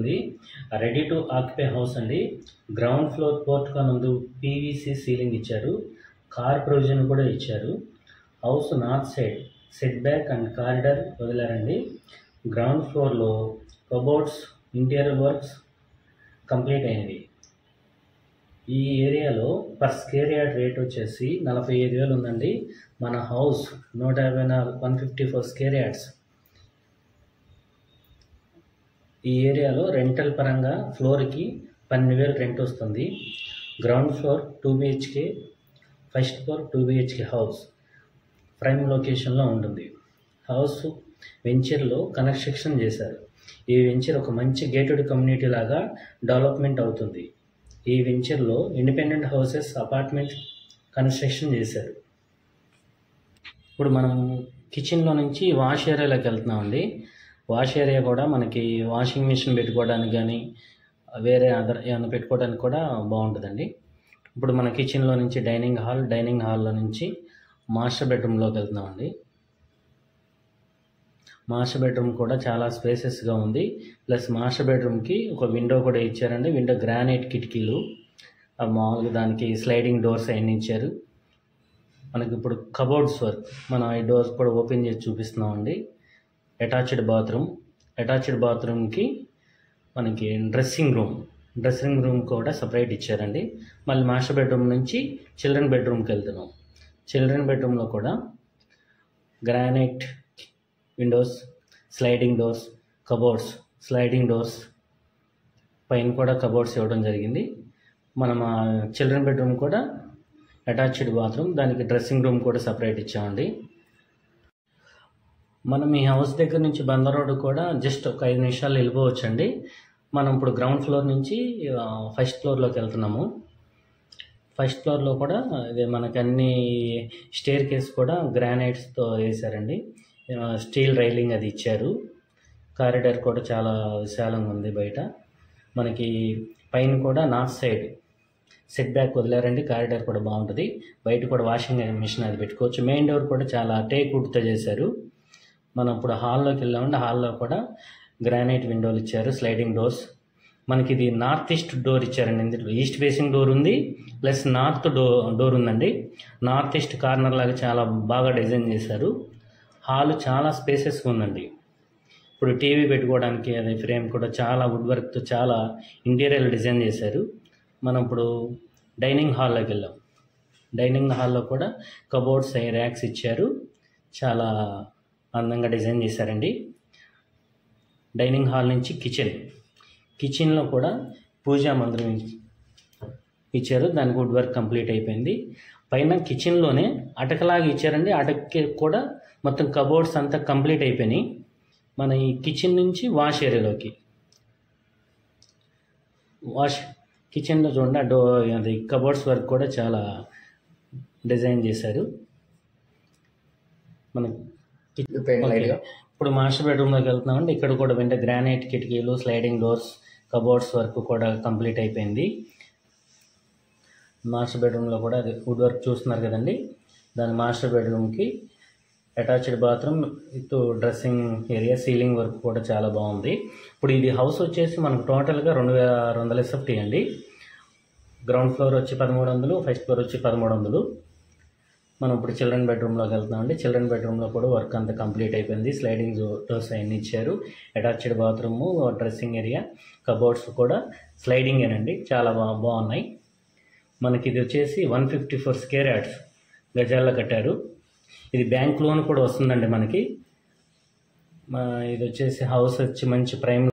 ఇది ready to occupy house అండి. Ground floor portico నందు పీవీసీ సీలింగ్ ఇచ్చారు. కార్ ప్రొవిజన్ కూడా ఇచ్చారు. House north side set back and corridor వదిలారండి. గ్రౌండ్ ఫ్లోర్లో కబోర్డ్స్, ఇంటీరియర్ వర్క్స్ కంప్లీట్ అయినవి. ఈ ఏరియాలో పర్ స్క్వేర్ యార్డ్ రేట్ వచ్చేసి 45,000 ఉందండి. మన హౌస్ 154 స్క్వేర్ యార్డ్స్. ఈ ఏరియాలో రెంటల్ పరంగా ఫ్లోర్కి 12,000 రెంట్ వస్తుంది. Ground floor 2 BHK, first floor 2 BHK house prime లొకేషన్లో ఉంటుంది. హౌస్ వెంచర్లో కన్స్ట్రక్షన్ చేశారు. ఈ వెంచర్ ఒక మంచి గేటెడ్ కమ్యూనిటీ లాగా డెవలప్మెంట్ అవుతుంది. ఈ వెంచర్లో ఇండిపెండెంట్ హౌసెస్, అపార్ట్మెంట్ కన్స్ట్రక్షన్ చేశారు. ఇప్పుడు మనం కిచెన్లో నుంచి వాష్ ఏరియాలోకి వెళ్తున్నామండి. వాష్ ఏరియా కూడా మనకి వాషింగ్ మిషన్ పెట్టుకోవడానికి కానీ వేరే అదర్ ఏమైనా పెట్టుకోవడానికి కూడా బాగుంటుందండి. ఇప్పుడు మన కిచెన్లో నుంచి డైనింగ్ హాల్లో నుంచి మాస్టర్ బెడ్రూమ్లోకి వెళ్తున్నామండి. మాస్టర్ బెడ్రూమ్ కూడా చాలా స్పేసెస్గా ఉంది. ప్లస్ మాస్టర్ బెడ్రూమ్కి ఒక విండో కూడా ఇచ్చారండి. విండో గ్రానైట్ కిటికీలు, మామూలుగా దానికి స్లైడింగ్ డోర్స్ అవన్నీ ఇచ్చారు. మనకి ఇప్పుడు కబోర్డ్స్ వర్క్, మనం ఈ డోర్స్ కూడా ఓపెన్ చేసి చూపిస్తున్నామండి. అటాచ్డ్ బాత్రూమ్కి మనకి డ్రెస్సింగ్ రూమ్ కూడా సపరేట్ ఇచ్చారండి. మళ్ళీ మాస్టర్ బెడ్రూమ్ నుంచి చిల్డ్రన్ బెడ్రూమ్కి వెళ్తున్నాం. చిల్డ్రన్ బెడ్రూమ్లో కూడా granite Windows, sliding doors, cupboards, sliding doors, పైన కూడా కబోర్డ్స్ ఇవ్వడం జరిగింది. మనం చిల్డ్రన్ బెడ్రూమ్ కూడా అటాచ్డ్ బాత్రూమ్, దానికి డ్రెస్సింగ్ రూమ్ కూడా సపరేట్ ఇచ్చామండి. మనం ఈ హౌస్ దగ్గర నుంచి బందర్ రోడ్ కూడా జస్ట్ ఒక 5 నిమిషాలు వెళ్ళిపోవచ్చండి. మనం ఇప్పుడు గ్రౌండ్ ఫ్లోర్ నుంచి ఫస్ట్ ఫ్లోర్లోకి వెళ్తున్నాము. ఫస్ట్ ఫ్లోర్లో కూడా ఇది మనకి అన్ని స్టేర్ కేస్ కూడా గ్రానైట్స్తో వేశారండి. స్టీల్ రైలింగ్ అది ఇచ్చారు. కారిడార్ కూడా చాలా విశాలంగా ఉంది. బయట మనకి పైన కూడా నార్త్ సైడ్ సెట్ బ్యాక్ వదిలారండి. కారిడార్ కూడా బాగుంటుంది. బయట కూడా వాషింగ్ మిషన్ అది పెట్టుకోవచ్చు. మెయిన్ డోర్ కూడా చాలా టేక్ వుడ్తో చేశారు. మనం ఇప్పుడు హాల్లోకి వెళ్ళామంటే హాల్లో కూడా గ్రానైట్ విండోలు ఇచ్చారు, స్లైడింగ్ డోర్స్. మనకి ఇది నార్త్ ఈస్ట్ డోర్ ఇచ్చారండి. ఇందులో ఈస్ట్ ఫేసింగ్ డోర్ ఉంది, ప్లస్ నార్త్ డోర్ ఉందండి. నార్త్ ఈస్ట్ కార్నర్ లాగా చాలా బాగా డిజైన్ చేశారు. హాల్ చాలా స్పేసెస్గా ఉందండి. ఇప్పుడు టీవీ పెట్టుకోవడానికి అది ఫ్రేమ్ కూడా చాలా వుడ్ వర్క్తో చాలా ఇంటీరియర్ డిజైన్ చేశారు. మనం ఇప్పుడు డైనింగ్ హాల్లోకి వెళ్ళాం. డైనింగ్ హాల్లో కూడా కబోర్డ్స్, ర్యాక్స్ ఇచ్చారు. చాలా అందంగా డిజైన్ చేశారండి. డైనింగ్ హాల్ నుంచి కిచెన్లో కూడా పూజా మందిరం ఇచ్చారు. దానికి వుడ్ వర్క్ కంప్లీట్ అయిపోయింది. పైన కిచెన్లోనే అటకలాగా ఇచ్చారండి. అటక్కి కూడా మొత్తం కబోర్డ్స్ అంతా కంప్లీట్ అయిపోయినాయి. మన ఈ కిచెన్ నుంచి వాష్ ఏరియాలోకి కిచెన్లో చూడండి, అది కబోర్డ్స్ వర్క్ కూడా చాలా డిజైన్ చేశారు. మన ఇప్పుడు మాస్టర్ బెడ్రూమ్లోకి వెళ్తున్నామండి. ఇక్కడ కూడా వెంట గ్రానైట్ కిటికీలు, స్లైడింగ్ డోర్స్, కబోర్డ్స్ వర్క్ కూడా కంప్లీట్ అయిపోయింది. మాస్టర్ బెడ్రూమ్లో కూడా అది వుడ్ వర్క్ చూస్తున్నారు కదండి. దాని మాస్టర్ బెడ్రూమ్కి attached bathroom with dressing area, ceiling work కూడా చాలా బాగుంది. ఇప్పుడు ఇది హౌస్ వచ్చేసి మనకు టోటల్గా 2,600 SFT అండి. గ్రౌండ్ ఫ్లోర్ వచ్చి 1300, ఫస్ట్ ఫ్లోర్ వచ్చి 1300. మనం ఇప్పుడు చిల్డ్రన్ బెడ్రూమ్లోకి వెళ్తున్నామండి. చిల్డ్రన్ బెడ్రూమ్లో కూడా వర్క్ అంతా కంప్లీట్ అయిపోయింది. స్లైడింగ్ డోర్స్ అవన్నీ ఇచ్చారు. Attached bathroom, dressing area, cupboards కూడా స్లైడింగేనండి. చాలా బాగున్నాయి. మనకి ఇది వచ్చేసి 154 స్క్వేర్ యార్డ్స్ గజాల్లో కట్టారు. ఇది బ్యాంక్ లోన్ కూడా వస్తుందండి మనకి. ఇది వచ్చేసి హౌస్ వచ్చి మంచి ప్రైమ్